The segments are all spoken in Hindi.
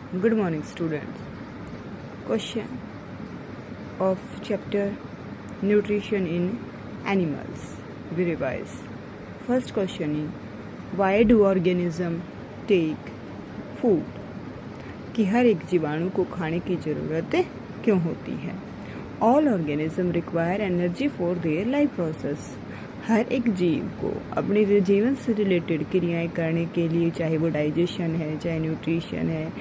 Good morning, students. Question of chapter Nutrition in Animals. We revise. First question is, why do organisms take food? कि हर एक जीवाणु को खाने की ज़रूरत क्यों होती है? All organisms require energy for their life process. हर एक जीव को अपने जीवन से रिलेटेड क्रियाएं करने के लिए, चाहे वो डाइजेशन है, चाहे न्यूट्रिशन है,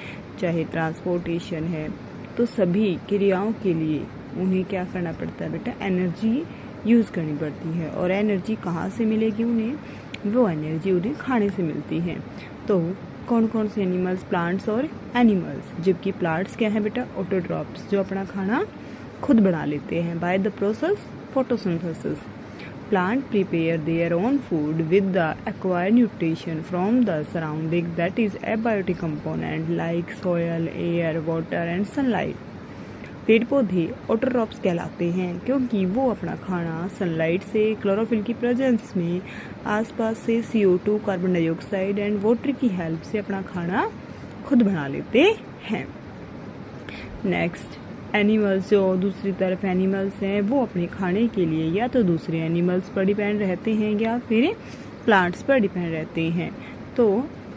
चाहे ट्रांसपोर्टेशन है, तो सभी क्रियाओं के लिए उन्हें क्या करना पड़ता है बेटा? एनर्जी यूज़ करनी पड़ती है। और एनर्जी कहाँ से मिलेगी उन्हें? वो एनर्जी उन्हें खाने से मिलती है। तो कौन कौन से एनिमल्स? प्लांट्स और एनिमल्स। जबकि प्लांट्स क्या है बेटा? ऑटोट्रॉप्स, जो अपना खाना खुद बना लेते हैं by the process photosynthesis. Plant prepare their own food with the acquired nutrition from the surrounding, that is abiotic component like soil, air, water and sunlight. पेड़ पौधे ऑटोट्रॉप्स कहलाते हैं क्योंकि वो अपना खाना सनलाइट से, क्लोरोफिल की प्रेजेंस में, आसपास से CO2, carbon dioxide and water की हेल्प से अपना खाना खुद बना लेते हैं। नेक्स्ट, एनिमल्स, जो दूसरी तरफ एनिमल्स हैं, वो अपने खाने के लिए या तो दूसरे एनिमल्स पर डिपेंड रहते हैं या फिर प्लांट्स पर डिपेंड रहते हैं। तो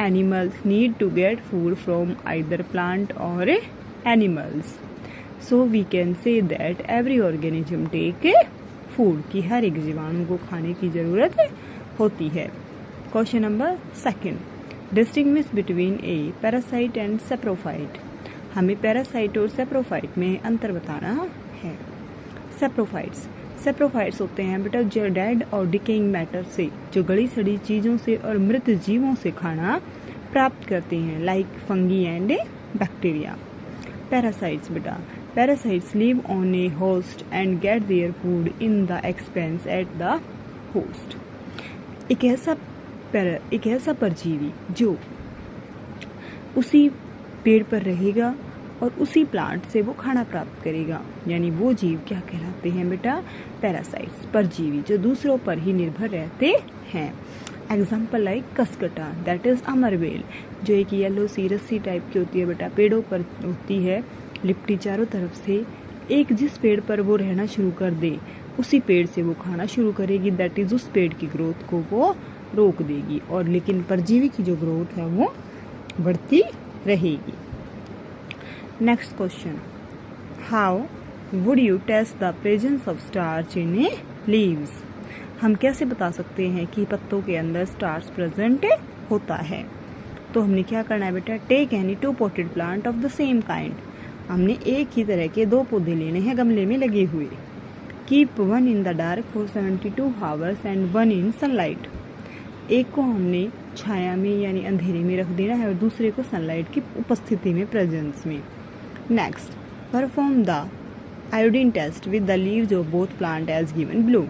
animals need to get food from either plant और animals. So we can say that every organism take food, की हर एक जीवाणु को खाने की जरूरत होती है। Question number second, distinguish between A parasite and saprophyte. हमें पैरासाइट और सेप्रोफाइट में अंतर बताना है। सेप्रोफाइट्स होते हैं बेटा जो डेड और डिकेइंग मैटर से, जो गली सड़ी चीज़ों से और मृत जीवों से खाना प्राप्त करते हैं, like fungi and bacteria. Parasites live on a host and get their food in the expense at the host. एक ऐसा परजीवी जो उसी पेड़ पर रहेगा और उसी प्लांट से वो खाना प्राप्त करेगा, यानी वो जीव क्या कहलाते हैं बेटा? पैरासाइट्स, परजीवी जो दूसरों पर ही निर्भर रहते हैं। Example like Cuscuta, that is अमरवेल, जो एक येलो सी रस्सी टाइप की होती है बेटा, पेड़ों पर होती है, लिपटी चारों तरफ से। एक जिस पेड़ पर वो रहना शुरू कर दे, उसी पेड़ से वो खाना शुरू करेगी, दैट इज उस पेड़ की ग्रोथ को वो रोक देगी। और लेकिन परजीवी की जो ग्रोथ है वो बढ़ती रहेगी। Next question, how would you test the presence of starch in a leaves? हम कैसे बता सकते हैं कि पत्तों के अंदर स्टार्च प्रेजेंट होता है? तो हमने क्या करना है बेटा? Take any 2 potted plant of the same kind. हमने एक ही तरह के 2 पौधे लेने हैं गमले में लगे हुए। Keep 1 in the dark for 72 hours and 1 in sunlight. एक को हमने छाया में यानी अंधेरे में रख देना है और दूसरे को सनलाइट की उपस्थिति में, प्रेजेंस में। Next, perform the iodine test with the leaves of both plant as given below.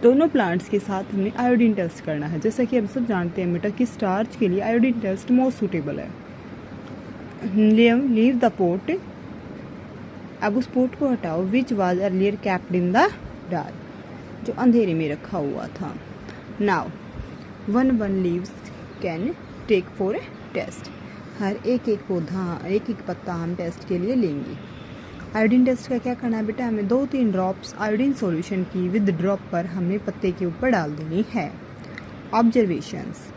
दोनों प्लांट्स के साथ हमने आयोडीन टेस्ट करना है। जैसा कि हम सब जानते हैं बेटा कि स्टार्च के लिए आयोडीन टेस्ट मोस्ट सुटेबल है। लीव द पोट, अब उस पोट को हटाओ, which was earlier kept in the dark, जो अंधेरे में रखा हुआ था। Now 1 leaves can take for test. हर एक पौधा, एक पत्ता हम टेस्ट के लिए लेंगे। आयोडीन टेस्ट का क्या करना है बेटा? हमें 2-3 ड्रॉप्स आयोडीन सॉल्यूशन की विद ड्रॉप पर हमें पत्ते के ऊपर डाल देनी है। Observations,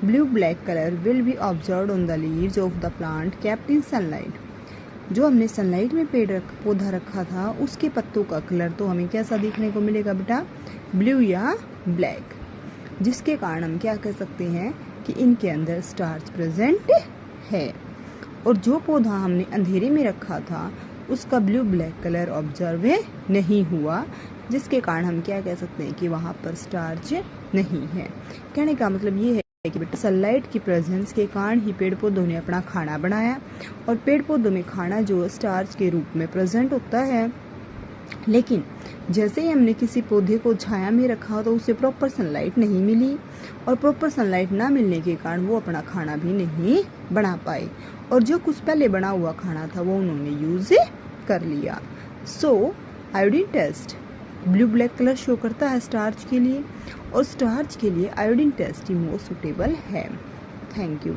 blue black colour will be observed on the leaves of the plant kept in sunlight. जो हमने सनलाइट में पौधा रखा था, उसके पत्तों का कलर तो हमें कैसा देखने को मिलेगा बेटा? ब्लू या ब्लैक, जिसके कारण हम क्या कह सकते हैं कि इनके अंदर स्टार्च प्रेजेंट है। और जो पौधा हमने अंधेरे में रखा था, उसका ब्लू ब्लैक कलर ऑब्जर्व नहीं हुआ, जिसके कारण हम क्या कह सकते हैं कि वहाँ पर स्टार्च नहीं है। कहने का मतलब ये है कि बेटा सनलाइट की प्रेजेंस के कारण ही पेड़ पौधों ने अपना खाना बनाया, और पेड़ पौधों में खाना जो स्टार्च के रूप में प्रेजेंट होता है। लेकिन जैसे ही हमने किसी पौधे को छाया में रखा तो उसे प्रॉपर सनलाइट नहीं मिली, और प्रॉपर सनलाइट ना मिलने के कारण वो अपना खाना भी नहीं बना पाए, और जो कुछ पहले बना हुआ खाना था वो उन्होंने यूज कर लिया। So iodine test blue black colour show करता है स्टार्च के लिए, और स्टार्च के लिए आयोडीन टेस्ट ही मोस्ट सुटेबल है। Thank you.